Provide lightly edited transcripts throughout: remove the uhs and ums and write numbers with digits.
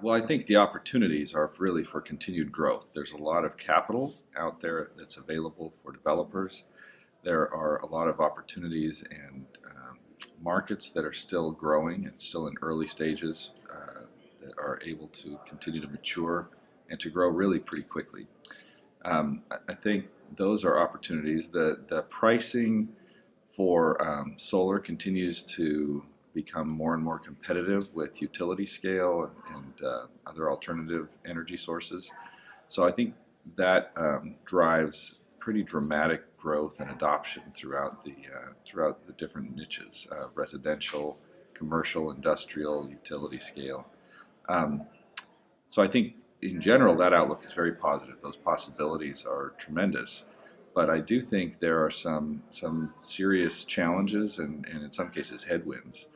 Well, I think the opportunities are really for continued growth. There's a lot of capital out there that's available for developers. There are a lot of opportunities and markets that are still growing and still in early stages that are able to continue to mature and to grow really pretty quickly. I think those are opportunities. The pricing for solar continues to become more and more competitive with utility scale and other alternative energy sources. So I think that drives pretty dramatic growth and adoption throughout the different niches, residential, commercial, industrial, utility scale. Um, so I think in general that outlook is very positive. Those possibilities are tremendous. But I do think there are some serious challenges and in some cases headwinds.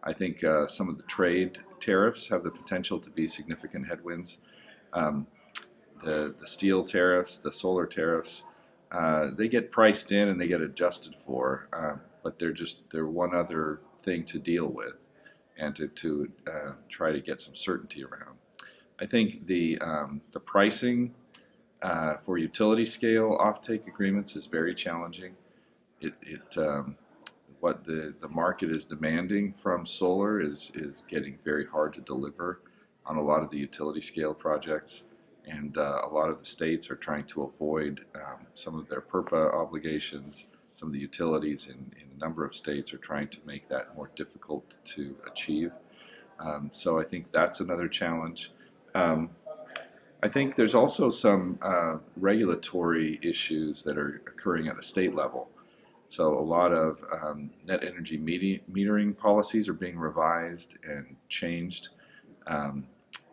I think some of the trade tariffs have the potential to be significant headwinds. Um, the steel tariffs, the solar tariffs, they get priced in and they get adjusted for, but they're one other thing to deal with and to try to get some certainty around. I think the pricing for utility scale offtake agreements is very challenging. It what the market is demanding from solar is getting very hard to deliver on a lot of the utility scale projects, and a lot of the states are trying to avoid some of their PERPA obligations. Some of the utilities in a number of states are trying to make that more difficult to achieve. So I think that's another challenge. Um, I think there's also some regulatory issues that are occurring at the state level. So a lot of net energy metering policies are being revised and changed, um,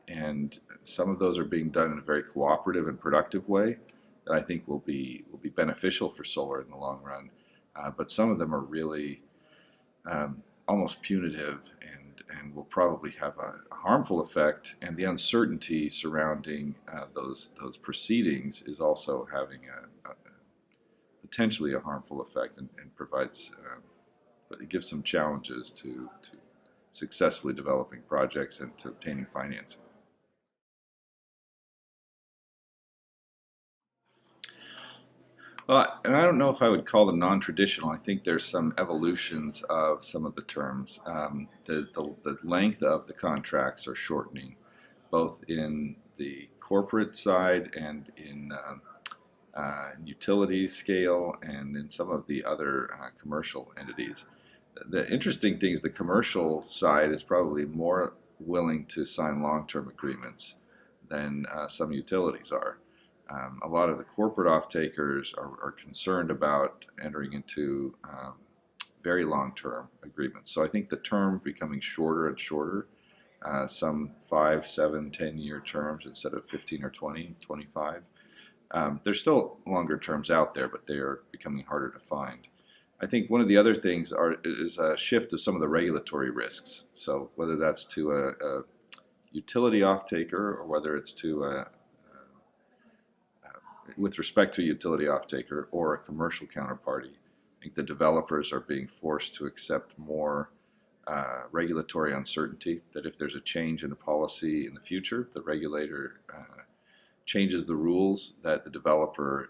and some of those are being done in a very cooperative and productive way that I think will be beneficial for solar in the long run. But some of them are really almost punitive and will probably have a harmful effect. And the uncertainty surrounding those proceedings is also having a potentially a harmful effect and provides, but it gives some challenges to successfully developing projects and to obtaining financing. Well, and I don't know if I would call them non-traditional. I think there's some evolutions of some of the terms. The length of the contracts are shortening, both in the corporate side and in utility scale and in some of the other commercial entities. The interesting thing is the commercial side is probably more willing to sign long-term agreements than some utilities are. A lot of the corporate off-takers are concerned about entering into very long-term agreements. So I think the term becoming shorter and shorter, some 5, 7, 10-year terms instead of 15 or 20, 25. There's still longer terms out there, but they are becoming harder to find. I think one of the other things is a shift of some of the regulatory risks. So whether that's to a utility off-taker or whether it's to with respect to a utility off-taker or a commercial counterparty, I think the developers are being forced to accept more regulatory uncertainty, that if there's a change in a policy in the future, the regulator changes the rules, that the developer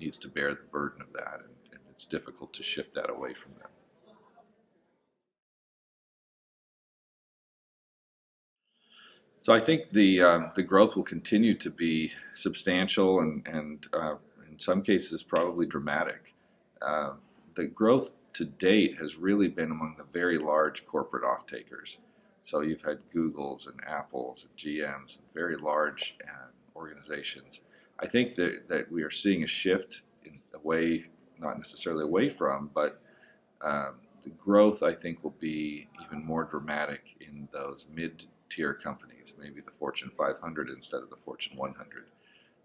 needs to bear the burden of that, and it's difficult to shift that away from them. So I think the growth will continue to be substantial and in some cases probably dramatic. Uh, the growth to date has really been among the very large corporate off-takers. So you've had Googles and Apples and GMs and very large organizations. I think that we are seeing a shift in away, not necessarily away from, but the growth I think will be even more dramatic in those mid-tier companies, maybe the Fortune 500 instead of the Fortune 100.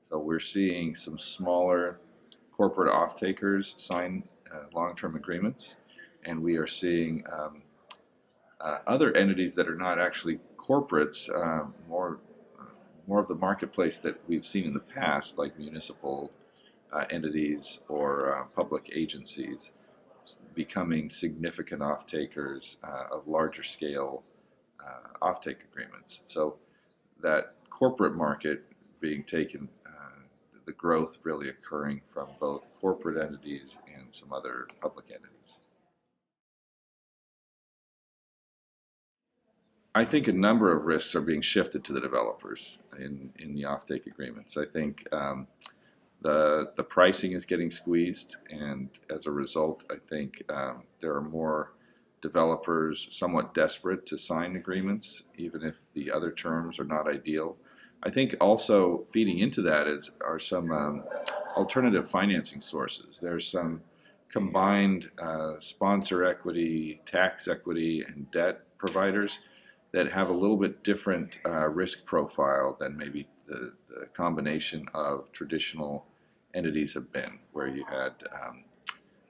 So we're seeing some smaller corporate off-takers sign long-term agreements, and we are seeing other entities that are not actually corporates, more of the marketplace that we've seen in the past, like municipal entities or public agencies, becoming significant off-takers of larger scale off-take agreements. So that corporate market being taken, the growth really occurring from both corporate entities and some other public entities. I think a number of risks are being shifted to the developers in the offtake agreements. I think the pricing is getting squeezed, and as a result, I think there are more developers somewhat desperate to sign agreements, even if the other terms are not ideal. I think also feeding into that are some alternative financing sources. There's some combined sponsor equity, tax equity, and debt providers that have a little bit different risk profile than maybe the combination of traditional entities have been, where you had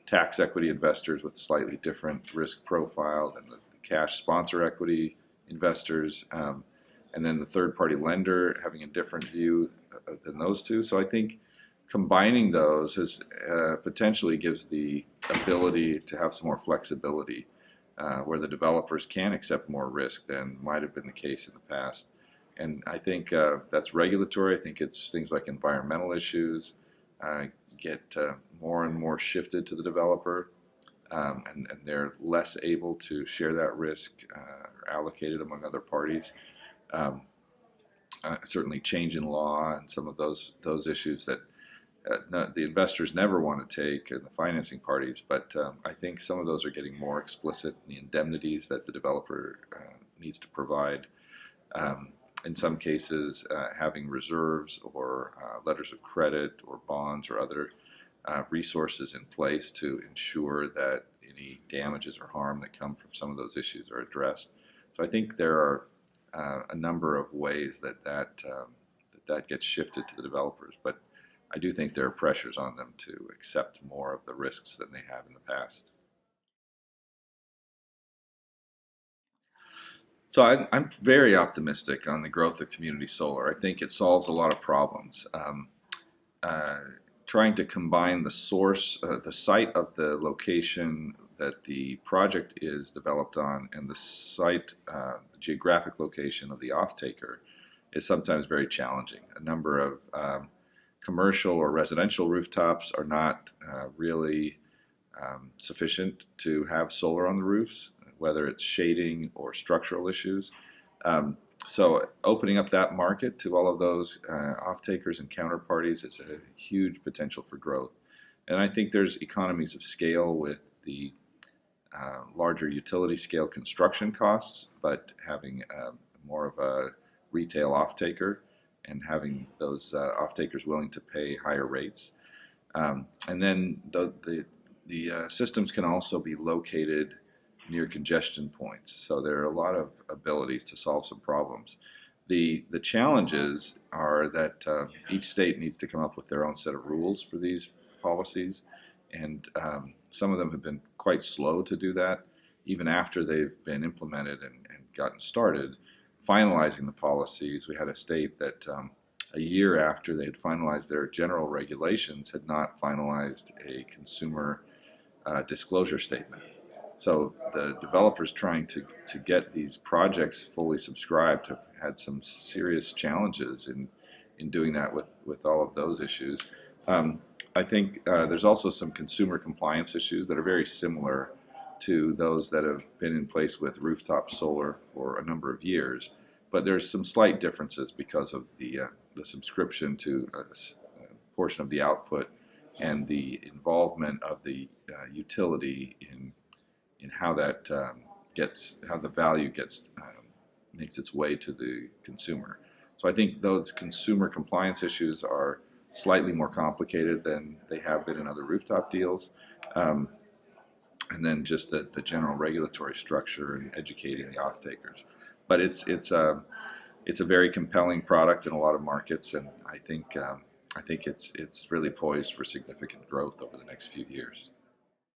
tax equity investors with slightly different risk profile than the cash sponsor equity investors, and then the third-party lender having a different view than those two. So I think combining those potentially gives the ability to have some more flexibility, where the developers can accept more risk than might have been the case in the past. And I think that's regulatory. I think it's things like environmental issues get more and more shifted to the developer, and they're less able to share that risk or allocate it among other parties. Certainly change in law and some of those issues that the investors never want to take, and the financing parties, but I think some of those are getting more explicit in the indemnities that the developer needs to provide. In some cases, having reserves or letters of credit or bonds or other resources in place to ensure that any damages or harm that come from some of those issues are addressed. So I think there are a number of ways that gets shifted to the developers, but I do think there are pressures on them to accept more of the risks than they have in the past. So I'm very optimistic on the growth of community solar. I think it solves a lot of problems. Uh, Trying to combine the source, the site of the location that the project is developed on, and the site, the geographic location of the off-taker is sometimes very challenging. A number of commercial or residential rooftops are not really sufficient to have solar on the roofs, whether it's shading or structural issues. So opening up that market to all of those off-takers and counterparties is a huge potential for growth. And I think there's economies of scale with the larger utility scale construction costs, but having more of a retail off-taker and having those off-takers willing to pay higher rates. And then the systems can also be located near congestion points. So there are a lot of abilities to solve some problems. The challenges are that each state needs to come up with their own set of rules for these policies, and some of them have been quite slow to do that, even after they've been implemented and gotten started. Finalizing the policies, we had a state that a year after they had finalized their general regulations had not finalized a consumer disclosure statement. So the developers trying to get these projects fully subscribed have had some serious challenges in doing that with all of those issues. I think there's also some consumer compliance issues that are very similar to those that have been in place with rooftop solar for a number of years, but there's some slight differences because of the subscription to a portion of the output and the involvement of the utility in how that how the value makes its way to the consumer. So I think those consumer compliance issues are slightly more complicated than they have been in other rooftop deals. And then just the general regulatory structure and educating the off-takers. But it's a very compelling product in a lot of markets, and I think it's really poised for significant growth over the next few years.